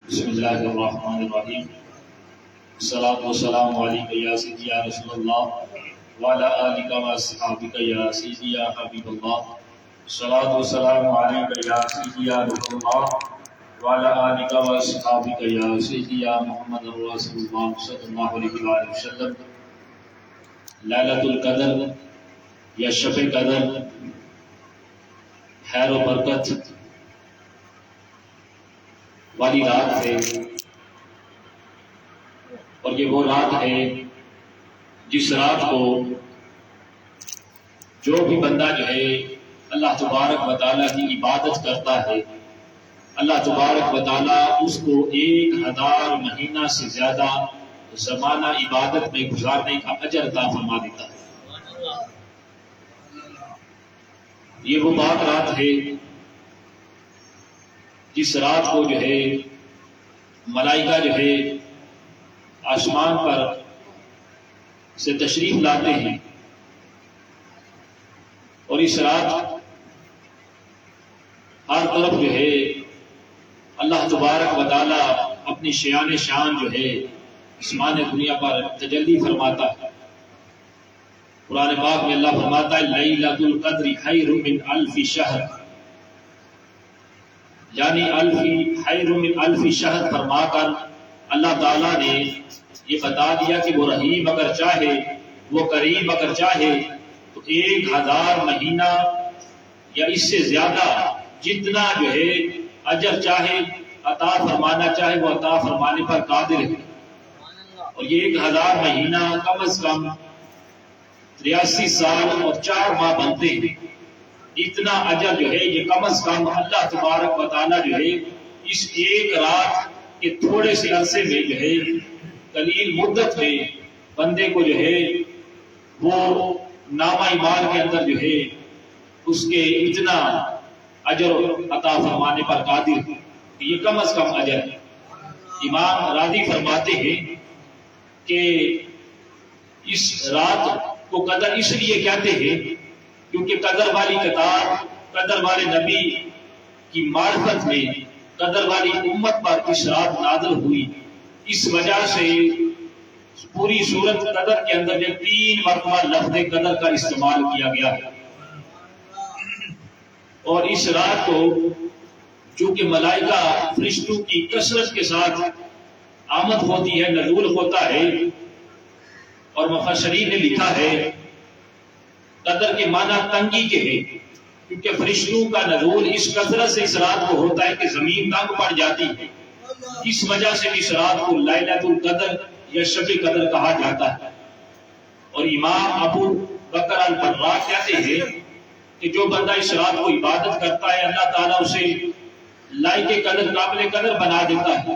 بسم اللہ الرحمن الرحیم الصلاۃ والسلام علیک یا سیدی یا رسول اللہ وعلی آلک و اصحابک یا سیدی یا حبیب اللہ الصلاۃ والسلام علیک یا سیدی یا رسول اللہ وعلی آلک و اصحابک یا سیدی یا محمد رسول اللہ صلی اللہ علیہ وآلہ وسلم۔ لیلۃ القدر یا شب قدر خیر و برکت والی رات ہے، اور یہ وہ رات ہے جس رات کو جو بھی بندہ جو ہے اللہ تبارک و تعالیٰ کی عبادت کرتا ہے، اللہ تبارک و تعالیٰ اس کو 1000 مہینہ سے زیادہ زمانہ عبادت میں گزارنے کا اجر عطا فرما دیتا ہے۔ یہ وہ پاک رات ہے جس رات کو جو ہے ملائکہ جو ہے آسمان پر سے تشریف لاتے ہیں، اور اس رات ہر طرف جو ہے اللہ تبارک و تعالیٰ اپنی شان جو ہے آسمان دنیا پر تجلی فرماتا ہے۔ قرآن پاک میں اللہ فرماتا ہے لیلۃ القدر خیر من الف شہر، یعنی خیر من الف شہر فرما کر اللہ تعالیٰ نے یہ بتا دیا کہ وہ رحیم اگر چاہے، وہ کریم اگر چاہے تو 1000 مہینہ یا اس سے زیادہ جتنا جو ہے اجر چاہے عطا فرمانا چاہے وہ عطا فرمانے پر قادر ہے۔ اور یہ 1000 مہینہ کم از کم 83 سال اور 4 ماہ بنتے ہیں۔ اتنا اجر جو ہے یہ کم از کم اللہ تبارک و تعالیٰ جو ہے اس ایک رات کے تھوڑے سے عرصے میں جو ہے قلیل مدت میں بندے کو جو ہے وہ نامہ اعمال کے اندر جو ہے اس کے اتنا اجر عطا فرمانے پر قادر ہے۔ یہ کم از کم اجر ہے۔ امام راضی فرماتے ہیں کہ اس رات کو قدر اس لیے کہتے ہیں کیونکہ قدر والی کتاب، قدر والے نبی کی معرفت میں قدر والی امت پر اس رات نازل ہوئی۔ اس وجہ سے پوری سورت قدر کے اندر 3 مرتبہ لفظ قدر کا استعمال کیا گیا ہے۔ اور اس رات کو چونکہ ملائکہ فرشتوں کی کثرت کے ساتھ آمد ہوتی ہے، نزول ہوتا ہے، اور مفسرین نے لکھا ہے قدر کے معنی تنگی کے ہیں، کیونکہ فرشتوں کا نزول اس کثرت سے اس رات کو ہوتا ہے کہ زمین تنگ پڑ جاتی ہے۔ اس وجہ سے اس رات کو لیلۃ القدر یا شب قدر کہا جاتا ہے۔ اور امام ابو بکر البراء کہتے ہیں کہ جو بندہ اس رات کو عبادت کرتا ہے اللہ تعالیٰ اسے لائق قدر، قابل قدر بنا دیتا ہے۔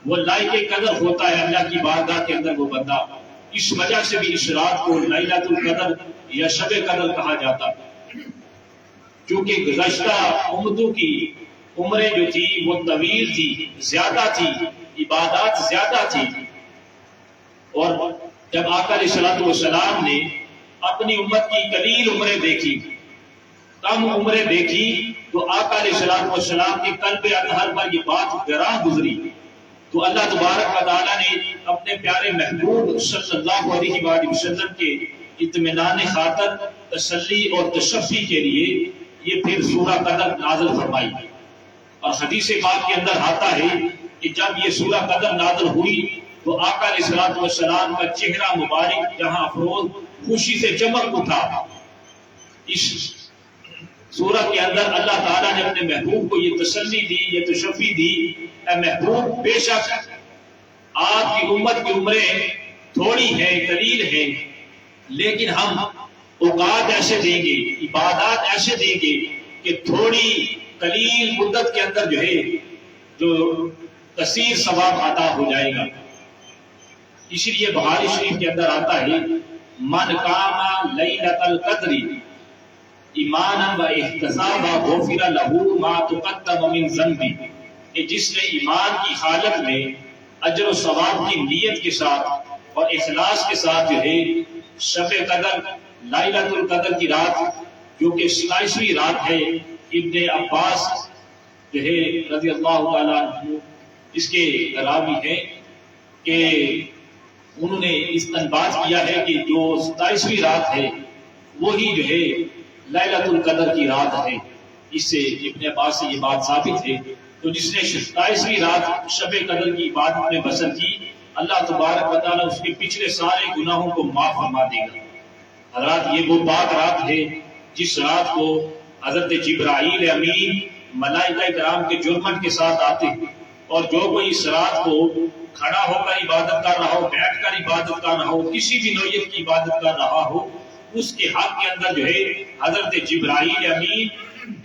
وہ لائق قدر ہوتا ہے اللہ کی بارگاہ کے اندر وہ بندہ۔ اس وجہ سے بھی اس رات کو لیلۃ القدر یا شب قدر کہا جاتا ہے۔ چونکہ گزشتہ امتوں کی عمریں جو تھی وہ طویل تھی، زیادہ تھی، عبادات زیادہ تھی، اور جب آقا علیہ الصلوۃ والسلام نے اپنی امت کی قلیل عمریں دیکھی، کم عمریں دیکھی، تو آقا علیہ الصلوۃ والسلام کے قلب اطہر پر یہ بات گراں گزری، تو اللہ تبارک و تعالیٰ نے اپنے پیارے محبوب صلی اللہ علیہ وآلہ وسلم کے اطمینان خاطر، تسلی اور تشفی کے لیے یہ پھر سورہ قدر نازل فرمائی۔ اور حدیث پاک کے اندر آتا ہے کہ جب یہ سورہ قدر نازل ہوئی تو آقا علیہ الصلوۃ والسلام کا چہرہ مبارک جہاں افروز خوشی سے چمک اٹھا۔ اس سورہ کے اندر اللہ تعالیٰ نے اپنے محبوب کو یہ تسلی دی، یہ تشفی دی، اے محبوب بے شک آپ کی امت کی عمریں تھوڑی ہیں، قلیل ہیں، لیکن ہم اوقات ایسے دیں گے، عبادات ایسے دیں گے کہ تھوڑی قلیل مدت کے اندر جو ہے جو کثیر ثواب عطا ہو جائے گا۔ اسی لیے بخاری شریف کے اندر آتا ہے من قام لیلۃ القدر ایمانا و احتسابا غفر له ما تقدم من ذنبہ، کہ جس نے ایمان کی حالت میں اجر و ثواب کی نیت کے ساتھ اور اخلاص کے ساتھ جو ہے شب قدر لیلۃ القدر کی رات جو کہ 27ویں رات ہے، ابن عباس جو ہے رضی اللہ تعالیٰ عنہ اس کے راوی ہیں کہ انہوں نے استنباط کیا ہے کہ جو 27ویں رات ہے وہی جو ہے لیلۃ القدر کی رات ہے۔ اس سے ابن عباس سے یہ بات ثابت ہے۔ تو جس نے 27ویں رات شب قدر کی عبادت میں بسر کی، اللہ تبارک و تعالیٰ اس کے پچھلے سارے گناہوں کو معاف فرما دے گا۔ حضرات یہ وہ پاک رات ہے جس رات کو حضرت جبرائیل امین ملائکہ کرام کے جرمن کے ساتھ آتے ہیں، اور جو کوئی اس رات کو کھڑا ہو کر عبادت کر رہا ہو، بیٹھ کر عبادت کر رہا ہو، کسی بھی نوعیت کی عبادت کر رہا ہو، اس کے حق کے اندر جو ہے حضرت جبرائیل امین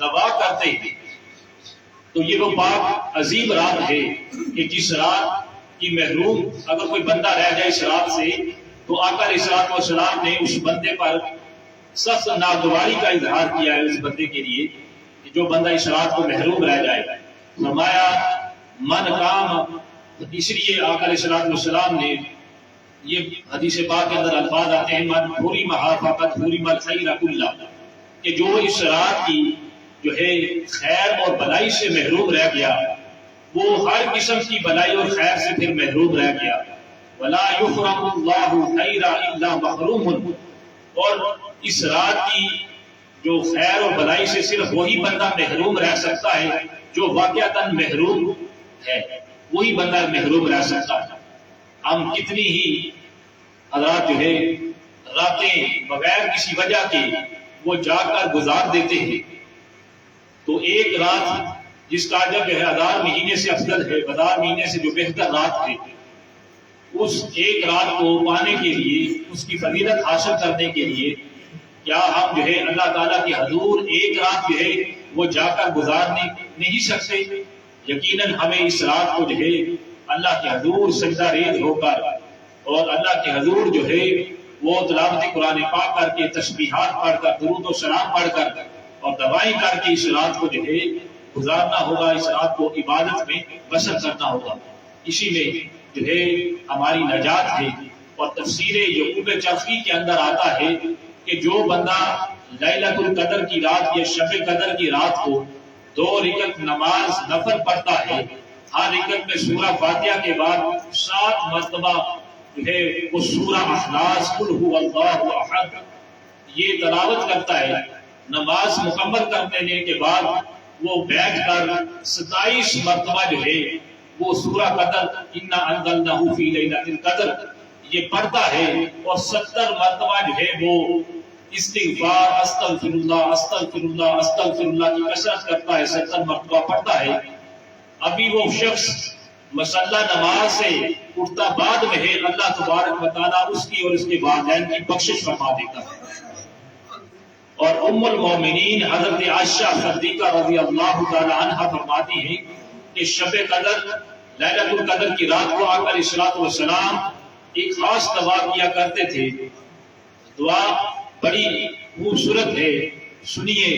دعا کرتے ہیں۔ تو یہ وہ پاک عظیم رات ہے کہ جس رات کی محروم اگر کوئی بندہ رہ جائے اس رات سے، تو آقا علیہ الصلوۃ والسلام نے اس بندے پر سخت ناگواری کا اظہار کیا ہے اس بندے کے لیے کہ جو بندہ اس رات کو محروم رہ جائے۔ فرمایا من کام، اس لیے آقا علیہ الصلوۃ والسلام نے یہ حدیث پاک کے اندر الفاظ آتے ہیں من حرم فقط حرم الخیر کلہ، کہ جو اس رات کی جو ہے خیر اور بلائی سے محروم رہ گیا وہ ہر قسم کی بلائی اور خیر سے پھر محروم رہ گیا۔ ولا یحرم اللہ خیر الا محروم، اور اس رات کی جو خیر اور بلائی سے صرف وہی بندہ محروم رہ سکتا ہے جو واقعتاً محروم ہے، وہی بندہ محروم رہ سکتا ہے۔ ہم کتنی ہی حضرات جو ہے راتیں بغیر کسی وجہ کے وہ جا کر گزار دیتے ہیں، تو ایک رات جس کا اجر جو ہے 1000 مہینے سے افضل ہے، 1000 مہینے سے جو بہتر رات ہے، اس ایک رات کو پانے کے لیے، اس کی فضیلت حاصل کرنے کے لیے کیا ہم جو ہے اللہ تعالیٰ کے حضور ایک رات جو ہے وہ جا کر گزارنے نہیں سکتے؟ یقیناً ہمیں اس رات کو جو ہے اللہ کے حضور سجدہ ریز ہو کر اور اللہ کے حضور جو ہے وہ تلاوت قرآن پاک کر کے، تسبیحات پڑھ کر، درود و سلام پڑھ کر اور دعائیں کر کے اس رات کو جو ہے گزارنا ہوگا، اس رات کو عبادت میں بسر کرنا ہوگا۔ اسی میں جو ہے ہماری نجات ہے۔ اور تفسیر یعقوب چرخی کے اندر آتا ہے کہ جو بندہ لیلۃ القدر کی رات یا شب قدر کی رات کو 2 رکعت نماز نفل پڑھتا ہے، ہر رکعت میں سورہ فاتحہ کے بعد 7 مرتبہ جو ہے وہ سورہ اخلاص قل هو اللہ احد یہ تلاوت کرتا ہے، نماز مکمل کرنے کے بعد وہ بیٹھ کر 27 مرتبہ جو ہے وہ سورہ قدر انا انزلناہ فی لیلۃ القدر یہ پڑھتا ہے، اور 70 مرتبہ جو ہے وہ استغفار استغفر اللہ استغفر اللہ استغفر اللہ کی کثرت کرتا ہے، 70 مرتبہ پڑھتا ہے۔ ابھی وہ شخص مسلح نماز سے اٹھتا بعد میں ہے، اللہ تبارک و تعالیٰ اس کی اور اس کے والدین کی بخشش فرما دیتا ہے۔ اور ام المومنین حضرت عائشہ صدیقہ رضی اللہ تعالی عنہ فرماتی ہیں کہ شب قدر لیلۃ القدر کی رات کو آقا علیہ الصلوۃ والسلام ایک خاص دعا کیا کرتے تھے۔ دعا بڑی خوبصورت ہے، سنیے۔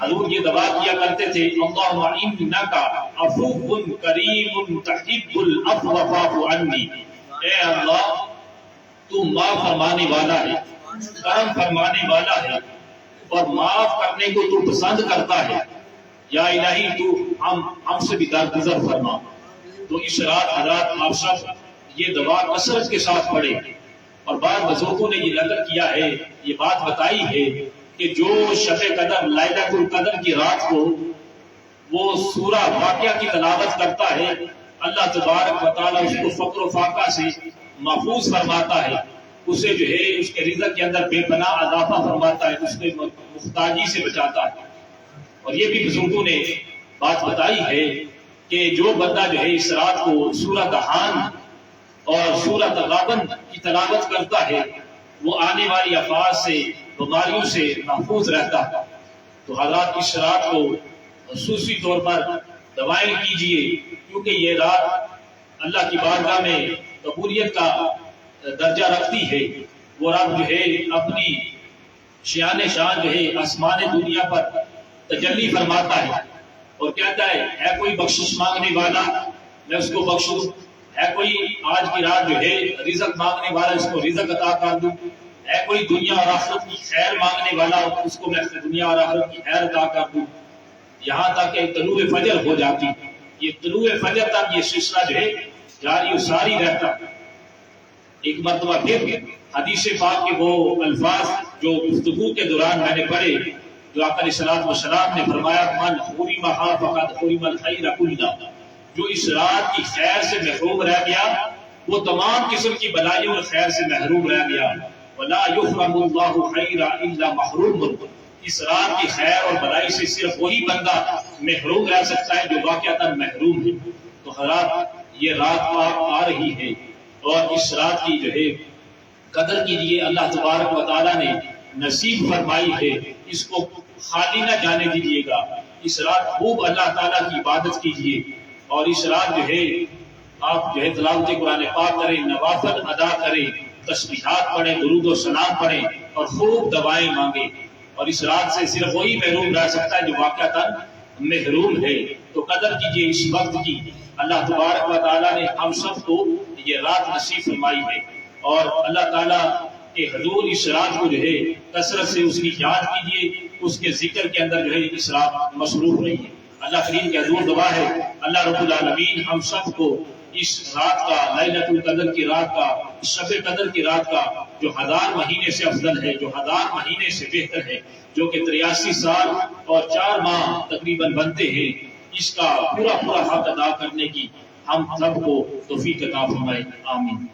حضور یہ دعا کیا کرتے تھے اللہم انک عفو کریم تحب العفو فاعف عنی، اے اللہ تو معاف فرمانے والا ہے، کرم فرمانے والا ہے اور معاف کرنے کو تو پسند کرتا ہے، یا الہی تو ہم سے بھی درگزر فرما۔ تو اس رات حضرات آپ سب یہ دعا کثرت کے ساتھ پڑھے، اور بعض بزرگوں نے یہ نقل کیا ہے، یہ بات بتائی ہے کہ جو شب قدر لیلۃ القدر کی رات کو وہ سورہ واقعہ کی تلاوت کرتا ہے، اللہ تبارک و تعالیٰ اس کو فقر و فاقہ سے محفوظ فرماتا ہے، اسے جو ہے اس کے رزق کے اندر بے پناہ اضافہ فرماتا ہے، اس کے محتاجی سے بچاتا ہے۔ اور یہ بھی بزرگوں نے بات بتائی ہے کہ جو بندہ جو ہے اس رات کو سورہ دہان اور سورہ تغابن کی تلاوت کرتا ہے وہ آنے والی افات سے، بیماریوں سے محفوظ رہتا ہے۔ تو حضرات اس رات کو خصوصی طور پر دعائیں کیجئے، کیونکہ یہ رات اللہ کی بارگاہ میں قبولیت کا درجہ رکھتی ہے۔ وہ رب جو ہے اپنی شان جو ہے آسمان دنیا پر تجلی فرماتا ہے اور کہتا ہے کوئی بخشش مانگنے والا میں اس کو بخشوں، ہے کوئی آج کی رات جو ہے رزق مانگنے والا اس کو رزق عطا کر دوں، ہے کوئی دنیا اور آخرت کی خیر مانگنے والا اس کو میں دنیا اور آخرت کی خیر عطا کر دوں، یہاں تک کہ طلوع فجر ہو جاتی، یہ طلوع فجر تک یہ سلسلہ جو ہے جاری و ساری رہتا ہے۔ ایک مرتبہ پھر حدیث پاک کے وہ الفاظ جو گفتگو کے دوران میں نے پڑھے، جو آقا علیہ الصلوۃ والسلام نے فرمایا من حرمها فقد حرم الخیر کلہ، جو اس رات کی خیر سے محروم رہ گیا وہ تمام قسم کی بلائیوں اور خیر سے محروم رہ گیا۔ ولا یحرم اللہ خیر الا محروم، اس رات کی خیر اور بلائی سے صرف وہی بندہ محروم رہ سکتا ہے جو واقعتاً محروم ہے۔ تو حضرات یہ رات آ رہی ہے اور اس رات کی جو ہے قدر کیجیے، اللہ تبارک و تعالیٰ نے نصیب فرمائی ہے، اس کو خالی نہ جانے دیجیے گا۔ اس رات خوب اللہ تعالیٰ کی عبادت کیجیے، اور اس رات جو ہے آپ جو ہے تلاوت قرآن پاک کریں، نوافل ادا کریں، تسبیحات پڑھیں، درود و سلام پڑھیں اور خوب دعائیں مانگیں۔ اور اس رات سے صرف وہی محروم رہ سکتا ہے جو واقعتاً محروم ہے۔ تو قدر کیجیے اس وقت کی، اللہ تبارک و تعالیٰ نے ہم سب کو یہ رات نصیب فرمائی ہے، اور اللہ تعالیٰ کے حضور اس رات کو جو ہے کثرت سے اس کی یاد کیجیے، اس کے ذکر کے اندر جو ہے اس رات مصروف رہیے۔ اللہ کریم کے حضور دعا ہے اللہ رب العالمین ہم سب کو اس رات کا، لیلۃ القدر کی رات کا، شب قدر کی رات کا، جو 1000 مہینے سے افضل ہے، جو 1000 مہینے سے بہتر ہے، جو کہ 83 سال اور 4 ماہ تقریباً بنتے ہیں، اس کا پورا حق ادا کرنے کی ہم سب کو توفیق عطا فرمائے، آمین۔